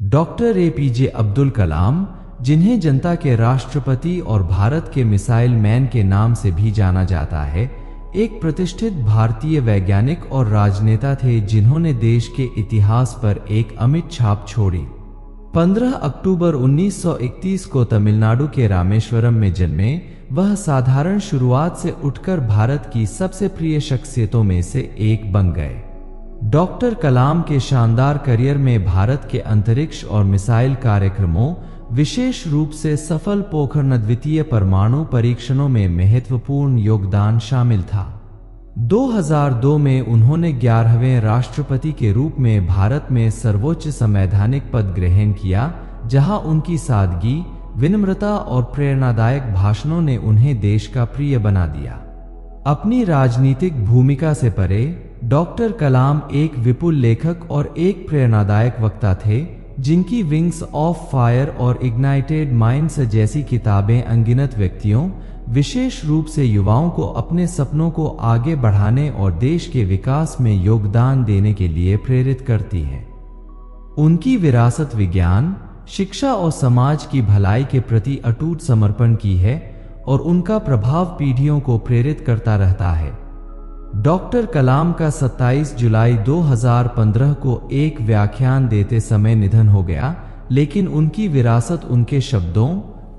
Doctor APJ Abdul Kalam, जिन्हें जनता के राष्ट्रपति और भारत के मिसाइल मैन के नाम से भी जाना जाता है, एक प्रतिष्ठित भारतीय वैज्ञानिक और राजनेता थे जिन्होंने देश के इतिहास पर एक अमिट छाप छोड़ी। 15 अक्टूबर 1931 को तमिलनाडु के रामेश्वरम में जन्मे वह साधारण शुरुआत से उठकर भारत की सबसे प्रिय शख्सियतों में से एक बन गए। डॉक्टर कलाम के शानदार करियर में भारत के अंतरिक्ष और मिसाइल कार्यक्रमों, विशेष रूप से सफल पोखरण द्वितीय परमाणु परीक्षणों में महत्वपूर्ण योगदान शामिल था। 2002 में उन्होंने 11वें राष्ट्रपति के रूप में भारत में सर्वोच्च संवैधानिक पद ग्रहण किया, जहां उनकी सादगी, विनम्रता और प्रेरणादायक भाषणों ने उन्हें देश का प्रिय बना दिया। अपनी राजनीतिक भूमिका से परे डॉक्टर कलाम एक विपुल लेखक और एक प्रेरणादायक वक्ता थे, जिनकी विंग्स ऑफ फायर और इग्नाइटेड माइंड्स जैसी किताबें अनगिनत व्यक्तियों, विशेष रूप से युवाओं को अपने सपनों को आगे बढ़ाने और देश के विकास में योगदान देने के लिए प्रेरित करती हैं। उनकी विरासत विज्ञान, शिक्षा और समाज की भलाई के प्रति अटूट समर्पण की है और उनका प्रभाव पीढ़ियों को प्रेरित करता रहता है। डॉक्टर कलाम का 27 जुलाई 2015 को एक व्याख्यान देते समय निधन हो गया, लेकिन उनकी विरासत उनके शब्दों,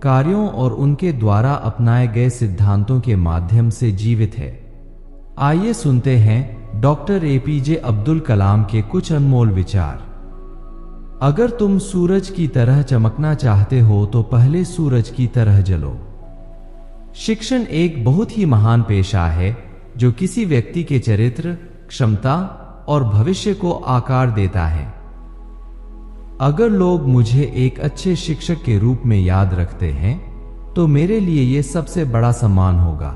कार्यों और उनके द्वारा अपनाए गए सिद्धांतों के माध्यम से जीवित है। आइए सुनते हैं डॉक्टर एपीजे अब्दुल कलाम के कुछ अनमोल विचार। अगर तुम सूरज की तरह चमकना चाहते हो तो पहले सूरज की तरह जलो। शिक्षण एक बहुत ही महान पेशा है जो किसी व्यक्ति के चरित्र, क्षमता और भविष्य को आकार देता है। अगर लोग मुझे एक अच्छे शिक्षक के रूप में याद रखते हैं तो मेरे लिए यह सबसे बड़ा सम्मान होगा।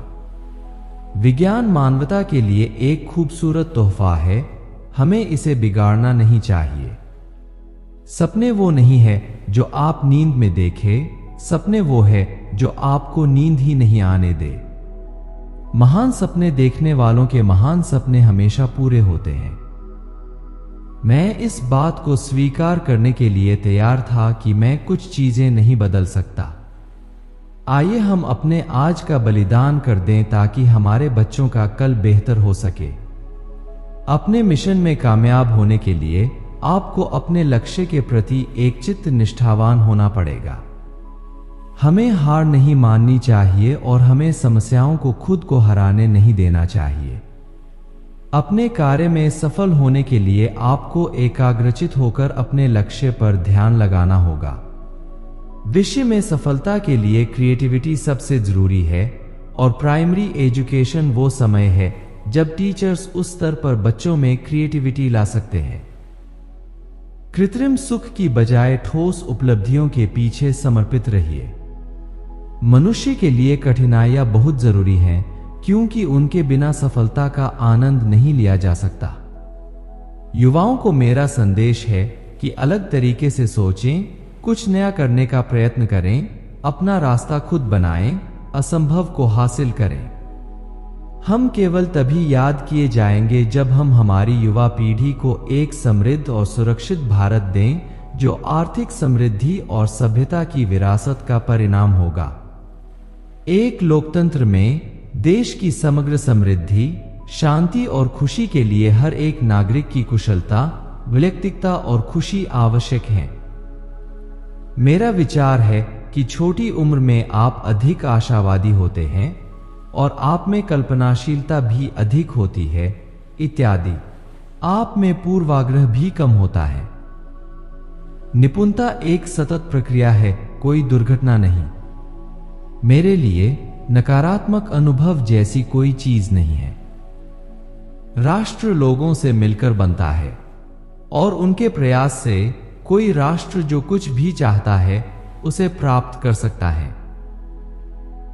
विज्ञान मानवता के लिए एक खूबसूरत तोहफा है, हमें इसे बिगाड़ना नहीं चाहिए। सपने वो नहीं है जो आप नींद में देखें, सपने वो है जो आपको नींद ही नहीं आने दे। महान सपने देखने वालों के महान सपने हमेशा पूरे होते हैं। मैं इस बात को स्वीकार करने के लिए तैयार था कि मैं कुछ चीजें नहीं बदल सकता। आइए हम अपने आज का बलिदान कर दें ताकि हमारे बच्चों का कल बेहतर हो सके। अपने मिशन में कामयाब होने के लिए आपको अपने लक्ष्य के प्रति एकचित्त निष्ठावान होना पड़ेगा। हमें हार नहीं माननी चाहिए और हमें समस्याओं को खुद को हराने नहीं देना चाहिए। अपने कार्य में सफल होने के लिए आपको एकाग्रचित होकर अपने लक्ष्य पर ध्यान लगाना होगा। विषय में सफलता के लिए क्रिएटिविटी सबसे जरूरी है और प्राइमरी एजुकेशन वो समय है जब टीचर्स उस स्तर पर बच्चों में क्रिएटिविटी ला सकते हैं। कृत्रिम सुख की बजाय ठोस उपलब्धियों के पीछे समर्पित रहिए। मनुष्य के लिए कठिनाइयां बहुत जरूरी हैं क्योंकि उनके बिना सफलता का आनंद नहीं लिया जा सकता। युवाओं को मेरा संदेश है कि अलग तरीके से सोचें, कुछ नया करने का प्रयत्न करें, अपना रास्ता खुद बनाएं, असंभव को हासिल करें। हम केवल तभी याद किए जाएंगे जब हम हमारी युवा पीढ़ी को एक समृद्ध और सुरक्षित भारत दें जो आर्थिक समृद्धि और सभ्यता की विरासत का परिणाम होगा। एक लोकतंत्र में देश की समग्र समृद्धि, शांति और खुशी के लिए हर एक नागरिक की कुशलता, व्यक्तित्व और खुशी आवश्यक है। मेरा विचार है कि छोटी उम्र में आप अधिक आशावादी होते हैं और आप में कल्पनाशीलता भी अधिक होती है इत्यादि। आप में पूर्वाग्रह भी कम होता है। निपुणता एक सतत प्रक्रिया है, कोई दुर्घटना नहीं। मेरे लिए नकारात्मक अनुभव जैसी कोई चीज नहीं है। राष्ट्र लोगों से मिलकर बनता है और उनके प्रयास से कोई राष्ट्र जो कुछ भी चाहता है उसे प्राप्त कर सकता है।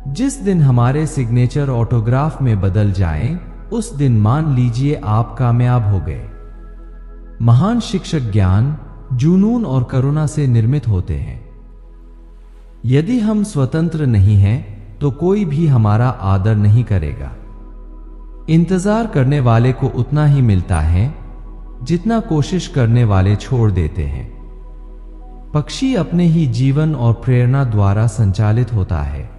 जिस दिन हमारे सिग्नेचर ऑटोग्राफ में बदल जाएं, उस दिन मान लीजिए आप कामयाब हो गए। महान शिक्षक ज्ञान, जुनून और करुणा से निर्मित होते हैं। यदि हम स्वतंत्र नहीं हैं तो कोई भी हमारा आदर नहीं करेगा। इंतजार करने वाले को उतना ही मिलता है जितना कोशिश करने वाले छोड़ देते हैं। पक्षी अपने ही जीवन और प्रेरणा द्वारा संचालित होता है।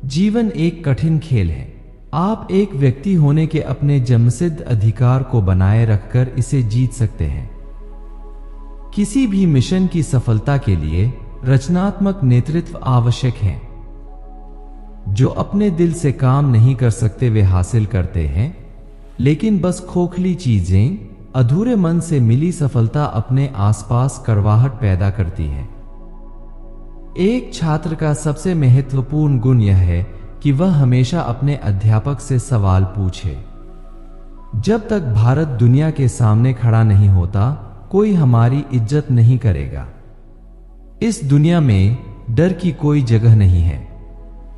जीवन एक कठिन खेल है। आप एक व्यक्ति होने के अपने जन्मसिद्ध अधिकार को बनाए रखकर इसे जीत सकते हैं। किसी भी मिशन की सफलता के लिए रचनात्मक नेतृत्व आवश्यक है। जो अपने दिल से काम नहीं कर सकते वे हासिल करते हैं, लेकिन बस खोखली चीजें, अधूरे मन से मिली सफलता अपने आसपास कड़वाहट पैदा करती है। एक छात्र का सबसे महत्वपूर्ण गुण यह है कि वह हमेशा अपने अध्यापक से सवाल पूछे। जब तक भारत दुनिया के सामने खड़ा नहीं होता, कोई हमारी इज्जत नहीं करेगा। इस दुनिया में डर की कोई जगह नहीं है,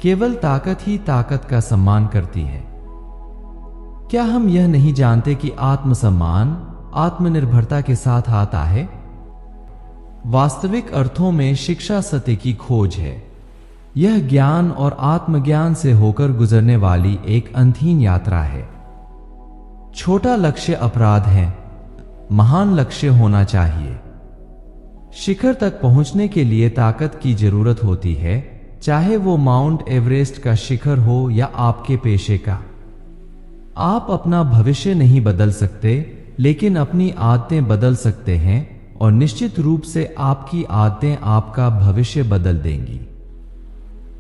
केवल ताकत ही ताकत का सम्मान करती है। क्या हम यह नहीं जानते कि आत्मसम्मान आत्मनिर्भरता के साथ आता है? वास्तविक अर्थों में शिक्षा सत्य की खोज है। यह ज्ञान और आत्मज्ञान से होकर गुजरने वाली एक अंतहीन यात्रा है। छोटा लक्ष्य अपराध है, महान लक्ष्य होना चाहिए। शिखर तक पहुंचने के लिए ताकत की जरूरत होती है, चाहे वो माउंट एवरेस्ट का शिखर हो या आपके पेशे का। आप अपना भविष्य नहीं बदल सकते, लेकिन अपनी आदतें बदल सकते हैं, और निश्चित रूप से आपकी आदतें आपका भविष्य बदल देंगी।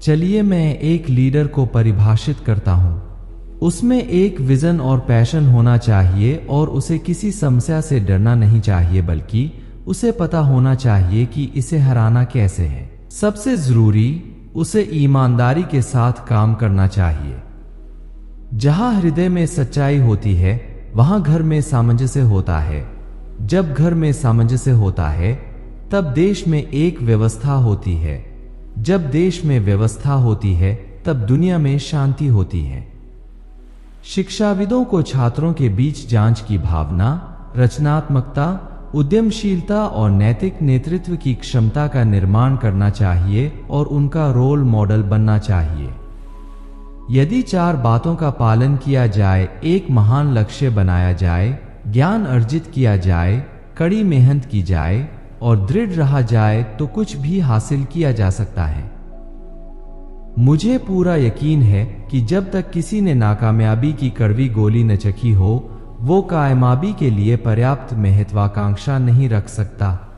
चलिए मैं एक लीडर को परिभाषित करता हूं। उसमें एक विजन और पैशन होना चाहिए, और उसे किसी समस्या से डरना नहीं चाहिए, बल्कि उसे पता होना चाहिए कि इसे हराना कैसे है। सबसे जरूरी, उसे ईमानदारी के साथ काम करना चाहिए। जहां हृदय में सच्चाई होती है, वहां घर में सामंजस्य होता है। जब घर में सामंजस्य होता है, तब देश में एक व्यवस्था होती है। जब देश में व्यवस्था होती है, तब दुनिया में शांति होती है। शिक्षाविदों को छात्रों के बीच जांच की भावना, रचनात्मकता, उद्यमशीलता और नैतिक नेतृत्व की क्षमता का निर्माण करना चाहिए और उनका रोल मॉडल बनना चाहिए। यदि 4 बातों का पालन किया जाए, एक महान लक्ष्य बनाया जाए, ज्ञान अर्जित किया जाए, कड़ी मेहनत की जाए और दृढ़ रहा जाए, तो कुछ भी हासिल किया जा सकता है। मुझे पूरा यकीन है कि जब तक किसी ने नाकामयाबी की कड़वी गोली न चखी हो, वो कामयाबी के लिए पर्याप्त महत्वाकांक्षा नहीं रख सकता।